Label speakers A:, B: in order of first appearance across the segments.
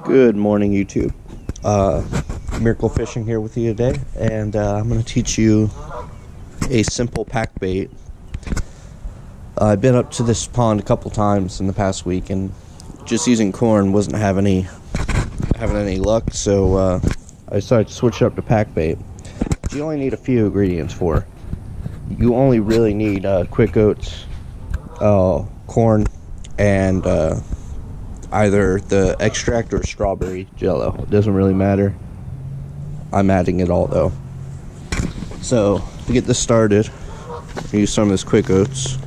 A: Good morning, YouTube. Miracle Fishing here with you today, and I'm going to teach you a simple pack bait. I've been up to this pond a couple times in the past week, and just using corn wasn't having any luck, so I decided to switch it up to pack bait. You only need a few ingredients for. You only really need quick oats, corn, and either the extract or strawberry jello. It doesn't really matter. I'm adding it all though. So to get this started, use some of this quick oats.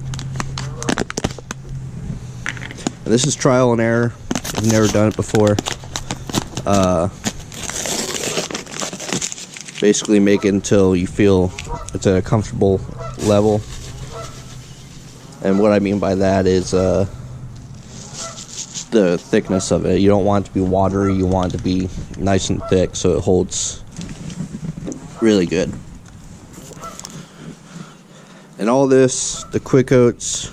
A: And this is trial and error. I've never done it before. Basically make it until you feel it's at a comfortable level. And what I mean by that is the thickness of it. You don't want it to be watery, you want it to be nice and thick so it holds really good. And all this, the quick oats,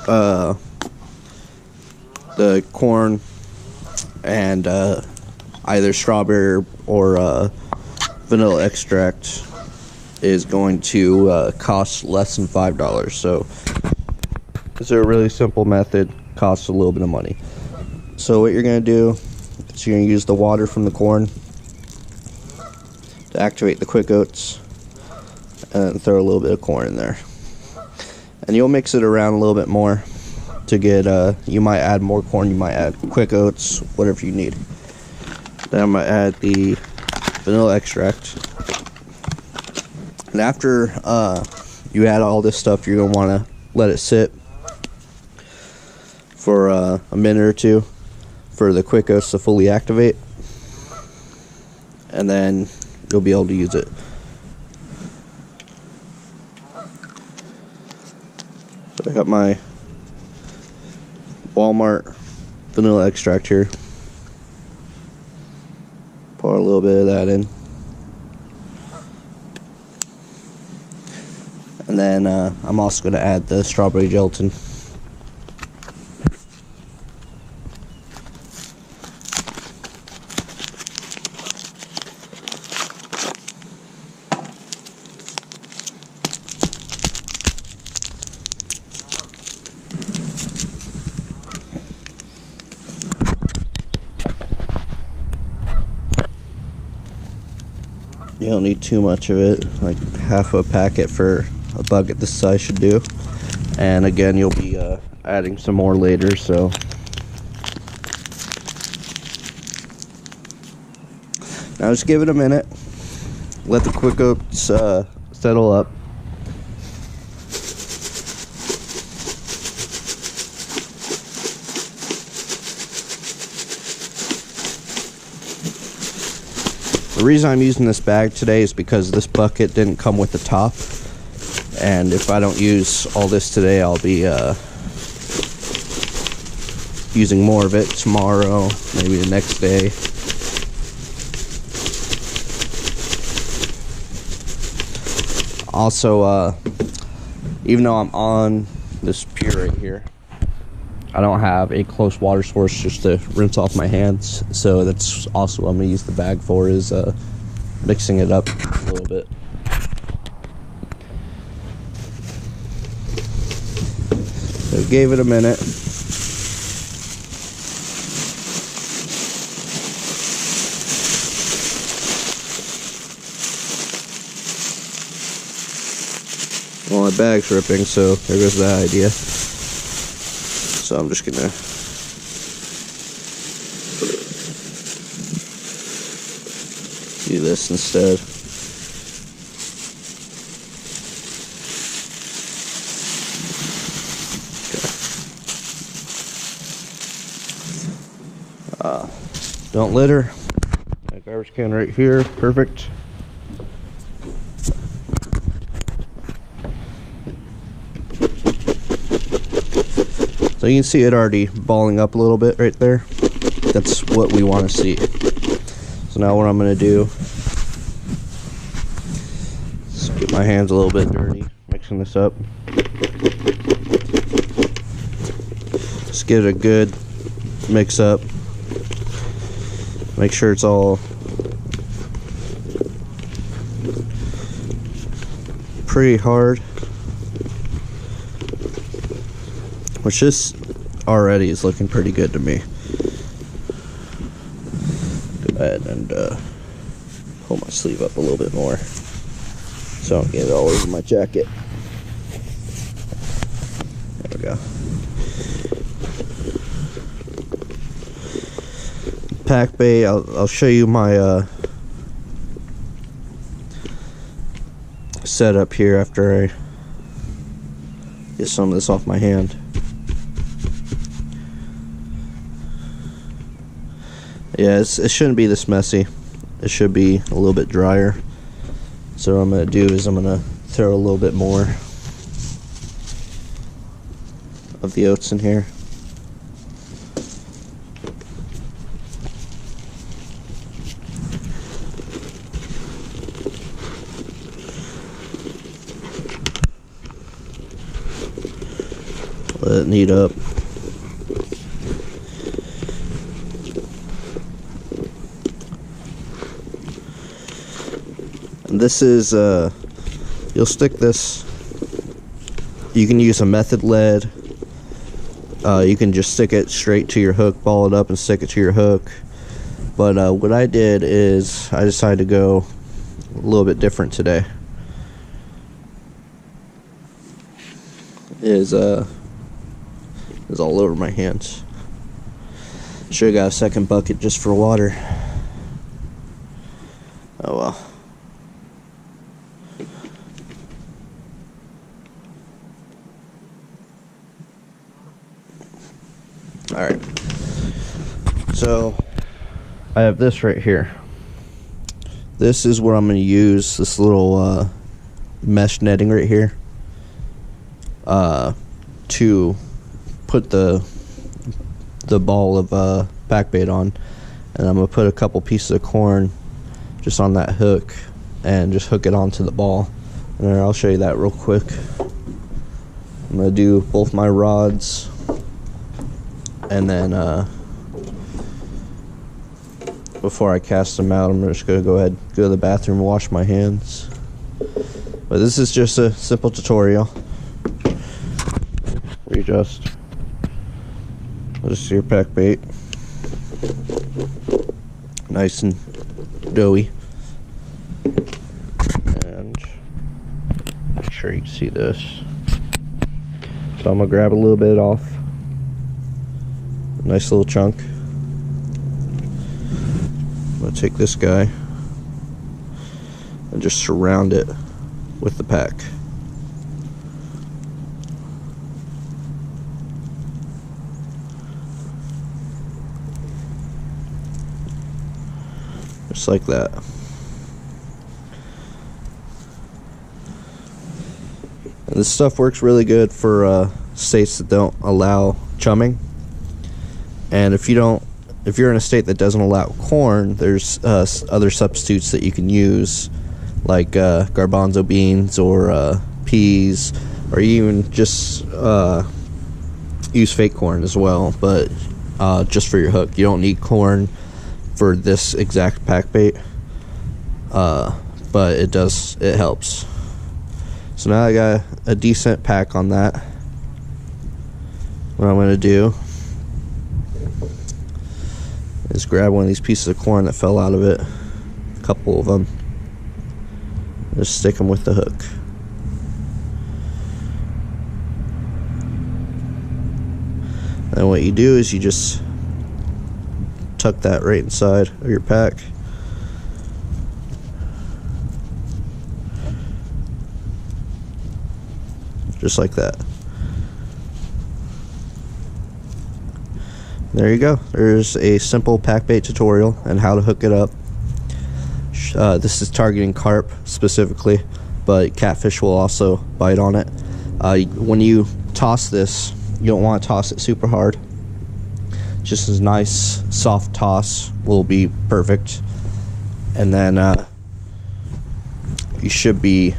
A: the corn, and either strawberry or vanilla extract is going to cost less than $5. So it's a really simple method, costs a little bit of money. So what you're going to do is you're going to use the water from the corn to activate the quick oats, and then throw a little bit of corn in there. And you'll mix it around a little bit more to get, you might add more corn, you might add quick oats, whatever you need. Then I'm going to add the vanilla extract. And after you add all this stuff, you're going to want to let it sit for a minute or two for the quick oats to fully activate, and then you'll be able to use it. So I got my Walmart vanilla extract here. Pour a little bit of that in, and then I'm also going to add the strawberry gelatin. You don't need too much of it, like half a packet for a bucket this size should do. And again, you'll be adding some more later, so. Now just give it a minute, let the quick oats settle up. The reason I'm using this bag today is because this bucket didn't come with the top, and if I don't use all this today, I'll be using more of it tomorrow, maybe the next day. Also, even though I'm on this pier right here, I don't have a close water source just to rinse off my hands, so that's also what I'm going to use the bag for, is mixing it up a little bit. So gave it a minute. Well, my bag's ripping, so there goes that idea. So I'm just gonna do this instead. Okay. Don't litter. My garbage can right here, perfect. So you can see it already balling up a little bit right there. That's what we want to see. So now what I'm going to do is get my hands a little bit dirty mixing this up. Just get a good mix up. Make sure it's all pretty hard, which this already is looking pretty good to me. Go ahead and pull my sleeve up a little bit more so I don't get it all over my jacket. There we go. Pack bait, I'll show you my setup here after I get some of this off my hand. Yeah, it shouldn't be this messy. It should be a little bit drier. So what I'm going to do is I'm going to throw a little bit more of the oats in here. Let it knead up. And this is, you'll stick this, you can use a method lead, you can just stick it straight to your hook, ball it up and stick it to your hook. But what I did is I decided to go a little bit different today. Is all over my hands. Should have got a second bucket just for water. Oh well. Alright. So I have this right here. This is where I'm going to use this little mesh netting right here to put the ball of pack bait on, and I'm going to put a couple pieces of corn just on that hook and just hook it onto the ball. And then I'll show you that real quick. I'm going to do both my rods, and then before I cast them out, I'm just going to go ahead, go to the bathroom and wash my hands. But this is just a simple tutorial. Readjust. Just your pack bait. Nice and doughy. And make sure you can see this. So I'm going to grab a little bit off. Nice little chunk. I'm going to take this guy and just surround it with the pack. Just like that. And this stuff works really good for states that don't allow chumming. And if you're in a state that doesn't allow corn, there's other substitutes that you can use, like garbanzo beans or peas, or even just use fake corn as well, but just for your hook. You don't need corn for this exact pack bait, but it helps. So now I got a decent pack on that. What I'm going to do is grab one of these pieces of corn that fell out of it, a couple of them, just stick them with the hook. And what you do is you just tuck that right inside of your pack. Just like that. There you go. There's a simple pack bait tutorial and how to hook it up. This is targeting carp specifically, but catfish will also bite on it. When you toss this, you don't want to toss it super hard. Just a nice soft toss will be perfect, and then you should be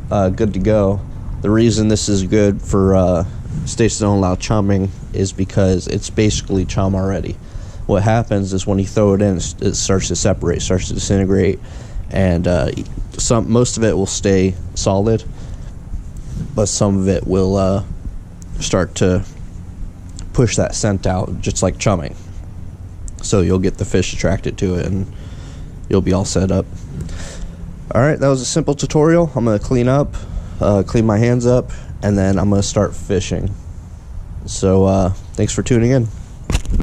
A: good to go. The reason this is good for states that don't allow chumming is because it's basically chum already. what happens is when you throw it in, it starts to separate, starts to disintegrate, and most of it will stay solid, but some of it will start to push that scent out, just like chumming. So you'll get the fish attracted to it, and you'll be all set up. Alright, that was a simple tutorial. I'm going to clean up, clean my hands up, and then I'm going to start fishing. So thanks for tuning in.